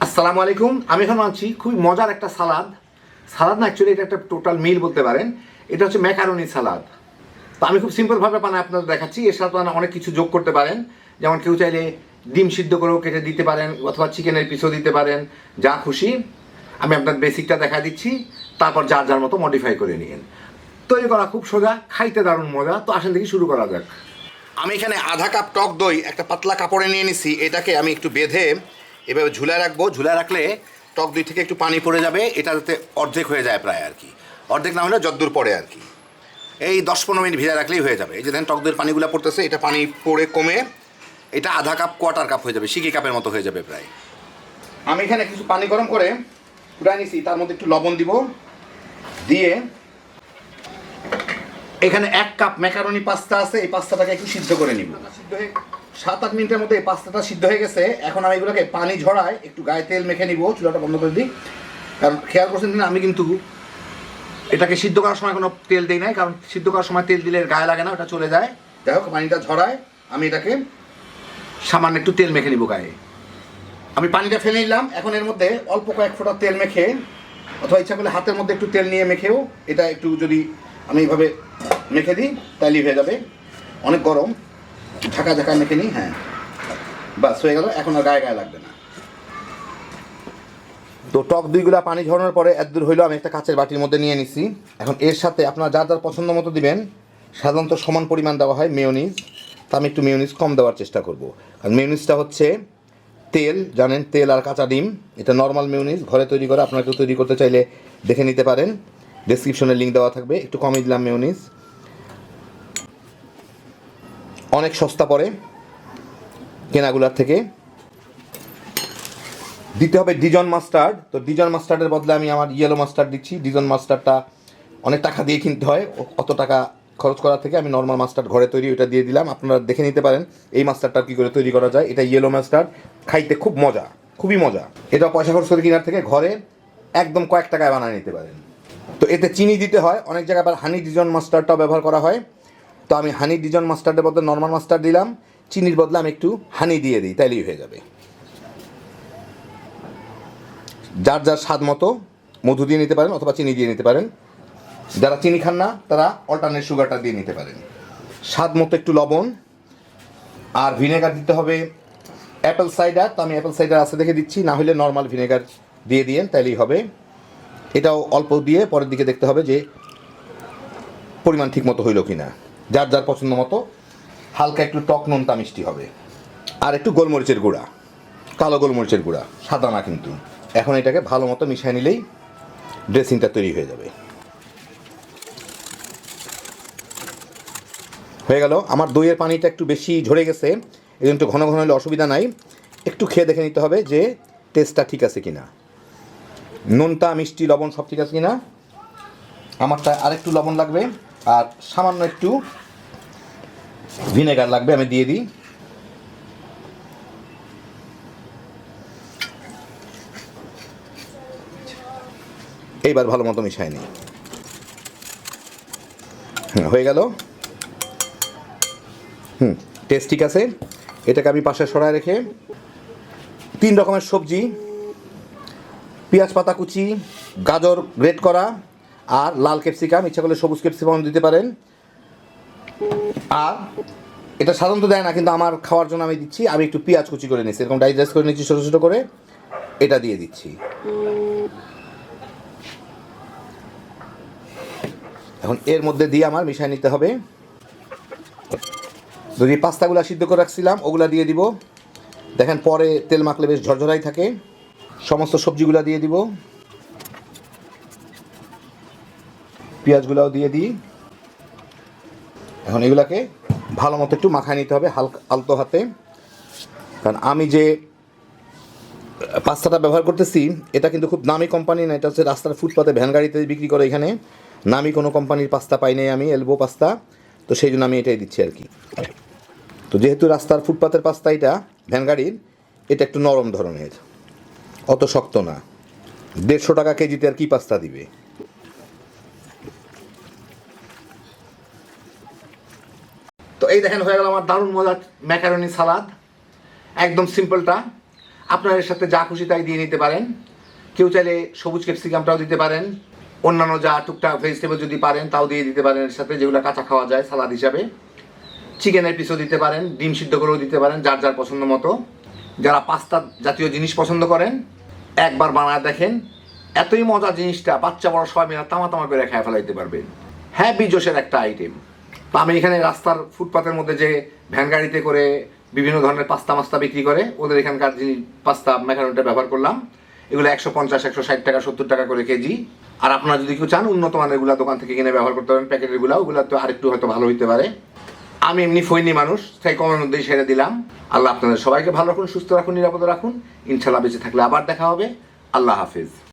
আসসালামু আলাইকুম। আমি এখন আনছি খুবই মজার একটা সালাদ। সালাদ না, অ্যাকচুয়ালি এটা একটা টোটাল মিল বলতে পারেন। এটা হচ্ছে ম্যাকারনি সালাদ। তো আমি খুব সিম্পলভাবে বানায় আপনাদের দেখাচ্ছি। এর সাথে অনেক কিছু যোগ করতে পারেন, যেমন কেউ চাইলে ডিম সিদ্ধ করেও কেটে দিতে পারেন, অথবা চিকেনের পিসও দিতে পারেন, যা খুশি। আমি আপনার বেসিকটা দেখা দিচ্ছি, তারপর যার যার মতো মডিফাই করে নিন। তৈরি করা খুব সোজা, খাইতে দারুণ মজা। তো আসেন দেখি শুরু করা যাক। আমি এখানে আধা কাপ টক দই একটা পাতলা কাপড়ে নিয়ে নিছি। এটাকে আমি একটু বেঁধে এভাবে ঝুলায় রাখবো। ঝুলায় রাখলে টক দই থেকে একটু পানি পড়ে যাবে, এটা যাতে অর্ধেক হয়ে যায় প্রায় আর কি। অর্ধেক না হলে যদ্দূর পড়ে আর কি। এই 10-15 মিনিট ভিজা রাখলেই হয়ে যাবে। এই যে দেখেন টক দইয়ের পানিগুলো পড়তেছে, এটা পানি পড়ে কমে এটা আধা কাপ কোয়ার্টার কাপ হয়ে যাবে, সিকি কাপের মতো হয়ে যাবে প্রায়। আমি এখানে কিছু পানি গরম করে ফুটাই নিছি, তার মধ্যে একটু লবণ দিব, দিয়ে এখানে 1 কাপ ম্যাকারনি পাস্তা আছে, এই পাস্তাটাকে একটু সিদ্ধ করে নিব। সিদ্ধ হয়ে 7-8 মিনিটের মধ্যে এই পাস্তাটা সিদ্ধ হয়ে গেছে। এখন আমি এগুলোকে পানি ঝরায় একটু গায়ে তেল মেখে নিব। চুলাটা বন্ধ করে দিই, কারণ খেয়াল করছেন কিনা আমি কিন্তু এটাকে সিদ্ধ করার সময় কোনো তেল দিই নাই, কারণ সিদ্ধ করার সময় তেল দিলে গায়ে লাগে না, ওটা চলে যায়। যাই হোক, পানিটা ঝরায় আমি এটাকে সামান্য একটু তেল মেখে নিব গায়ে। আমি পানিটা ফেলে নিলাম। এখন এর মধ্যে অল্প কয়েক ফোঁটা তেল মেখে, অথবা ইচ্ছা করলে হাতের মধ্যে একটু তেল নিয়ে মেখেও এটা একটু যদি আমি এইভাবে মেখে দিই তাইলেই হয়ে যাবে। অনেক গরম, ঢাকা ঢাকা মেখে নিই। হ্যাঁ, বাস হয়ে গেল। এখন আর গায়ে গায়ে লাগবে না। তো টক দইগুলা পানি ঝরানোর পরে এতদূর হইলো, আমি একটা কাঁচের বাটির মধ্যে নিয়ে নিছি। এখন এর সাথে আপনারা যার যার পছন্দ মতো দিবেন। সাধারণত সমান পরিমাণ দেওয়া হয় মেয়োনিজ, তা আমি একটু মেয়োনিজ কম দেওয়ার চেষ্টা করব। কারণ মেয়োনিজটা হচ্ছে তেল, জানেন, তেল আর কাঁচা ডিম। এটা নর্মাল মেয়োনিজ, ঘরে তৈরি করা। আপনারা কেউ তৈরি করতে চাইলে দেখে নিতে পারেন, ডেসক্রিপশনে লিঙ্ক দেওয়া থাকবে। একটু কমই দিলাম মেয়োনিজ, অনেক সস্তা পড়ে কেনাগুলার থেকে। দিতে হবে ডিজন মাস্টার্ড। তো ডিজন মাস্টার্ডের বদলে আমি আমার ইয়েলো মাস্টার্ড দিচ্ছি। ডিজন মাস্টার্ডটা অনেক টাকা দিয়ে কিনতে হয়, অত টাকা খরচ করার থেকে আমি নর্মাল মাস্টার্ড ঘরে তৈরি ওইটা দিয়ে দিলাম। আপনারা দেখে নিতে পারেন এই মাস্টার্ডটা কী করে তৈরি করা যায়। এটা ইয়েলো মাস্টার্ড, খাইতে খুব মজা, খুবই মজা। এটা পয়সা খরচ করে কেনার থেকে ঘরে একদম কয়েক টাকায় বানিয়ে নিতে পারেন। তো এতে চিনি দিতে হয়, অনেক জায়গায় আবার হানি ডিজন মাস্টার্ডটাও ব্যবহার করা হয়। তো আমি হানি ডিজন মাস্টার্ডের বদলে নর্মাল মাস্টার্ড দিলাম, চিনির বদলে আমি একটু হানি দিয়ে দিই, তাইলেই হয়ে যাবে। যার যার স্বাদ মতো মধু দিয়ে নিতে পারেন অথবা চিনি দিয়ে নিতে পারেন। যারা চিনি খান না তারা অল্টারনেট সুগারটা দিয়ে নিতে পারেন। স্বাদ মতো একটু লবণ আর ভিনেগার দিতে হবে অ্যাপেল সাইডার। তো আমি অ্যাপেল সাইডার আছে দেখে দিচ্ছি, না হলে নর্মাল ভিনেগার দিয়ে দিয়েন, তাইলেই হবে। এটাও অল্প দিয়ে পরের দিকে দেখতে হবে যে পরিমাণ ঠিক মতো হইল কি না। যার যার পছন্দ মতো। হালকা একটু টক নোনতা মিষ্টি হবে। আর একটু গোলমরিচের গুঁড়া, কালো গোলমরিচের গুঁড়া, সাদা না কিন্তু। এখন এটাকে ভালো মতো মিশিয়ে নিলেই ড্রেসিংটা তৈরি হয়ে যাবে। হয়ে গেল। আমার দইয়ের পানিটা একটু বেশি ঝরে গেছে, এই জন্য একটু ঘন ঘন হলে অসুবিধা নাই। একটু খেয়ে দেখে নিতে হবে যে টেস্টটা ঠিক আছে কিনা, নোনতা মিষ্টি লবণ সব ঠিক আছে কিনা। আমারটা আরেকটু লবণ লাগবে আর সামান্য একটু ভিনেগার লাগবে, আমি দিয়ে দিই। এইবার ভালো মতো মিশাই নিই। হয়ে গেল। টেস্ট ঠিক আছে। এটাকে আমি পাশে সরায় রেখে 3 রকমের সবজি, পেঁয়াজ পাতা কুচি, গাজর গ্রেট করা আর লাল ক্যাপসিকাম, ইচ্ছা করলে সবুজ ক্যাপসিকাম দিতে পারেন। আর এটা সাধারণত দেয় না, কিন্তু আমার খাওয়ার জন্য আমি দিচ্ছি। আমি একটু পেঁয়াজ কুচি করে নিচ্ছি, এরকম ডাইজেস্ট করে নিচ্ছি ছোটো ছোটো করে, এটা দিয়ে দিচ্ছি। এখন এর মধ্যে দিয়ে আমার মিশিয়ে নিতে হবে। যদি পাস্তাগুলো সিদ্ধ করে রাখছিলাম ওগুলা দিয়ে দিব। দেখেন পরে তেল মাখলে বেশ ঝরঝরাই থাকে। সমস্ত সবজিগুলো দিয়ে দিব, পেঁয়াজগুলোও দিয়ে দিই। এখন এগুলাকে ভালো মতো একটু মাখায় নিতে হবে হালকা আলতো হাতে। কারণ আমি যে পাস্তাটা ব্যবহার করতেছি এটা কিন্তু খুব দামি কোম্পানি না, এটা হচ্ছে রাস্তার ফুটপাতে ভ্যান গাড়িতে বিক্রি করে। এখানে নামি কোনো কোম্পানির পাস্তা পাই নাই আমি, এলবো পাস্তা। তো সেই জন্য আমি এটাই দিচ্ছি আর কি। তো যেহেতু রাস্তার ফুটপাতের পাস্তা এটা ভ্যান গাড়ির, এটা একটু নরম ধরনের, অত শক্ত না। 150 টাকা কেজিতে আর কি পাস্তা দিবে। তো এই দেখেন হয়ে গেল আমার দারুণ মজার ম্যাকারনি সালাদ। একদম সিম্পলটা। আপনার এর সাথে যা খুশি তাই দিয়ে নিতে পারেন। কেউ চাইলে সবুজ ক্যাপসিকামটাও দিতে পারেন, অন্যান্য যা টুকটাক ভেজিটেবল যদি পারেন তাও দিয়ে দিতে পারেন এর সাথে, যেগুলো কাঁচা খাওয়া যায় সালাদ হিসাবে। চিকেনের পিসও দিতে পারেন, ডিম সিদ্ধ করেও দিতে পারেন, যার যার পছন্দ মতো। যারা পাস্তা জাতীয় জিনিস পছন্দ করেন একবার বানায় দেখেন, এতই মজা জিনিসটা, বাচ্চা বড় সবাই মিলে তামা তামা করে খেয়ে ফেলাইতে পারবেন। হ্যাভি জোশের একটা আইটেম। তো আমি এখানে রাস্তার ফুটপাতের মধ্যে যে ভ্যান গাড়িতে করে বিভিন্ন ধরনের পাস্তা মাস্তা বিক্রি করে ওদের এখানকার জিনিস পাস্তা ম্যাকারনিটা ব্যবহার করলাম। এগুলো 150, 160 টাকা, 70 টাকা করে কেজি। আর আপনারা যদি কেউ চান উন্নত মানের এগুলো দোকান থেকে কিনে ব্যবহার করতে পারেন, প্যাকেটের ওগুলো তো আরেকটু হয়তো ভালো হইতে পারে। আমি এমনি ফৈনি মানুষ, তাই কমের মধ্যেই সেরে দিলাম। আল্লাহ আপনাদের সবাইকে ভালো রাখুন, সুস্থ রাখুন, নিরাপদে রাখুন। ইনশাল্লাহ বেঁচে থাকলে আবার দেখা হবে। আল্লাহ হাফিজ।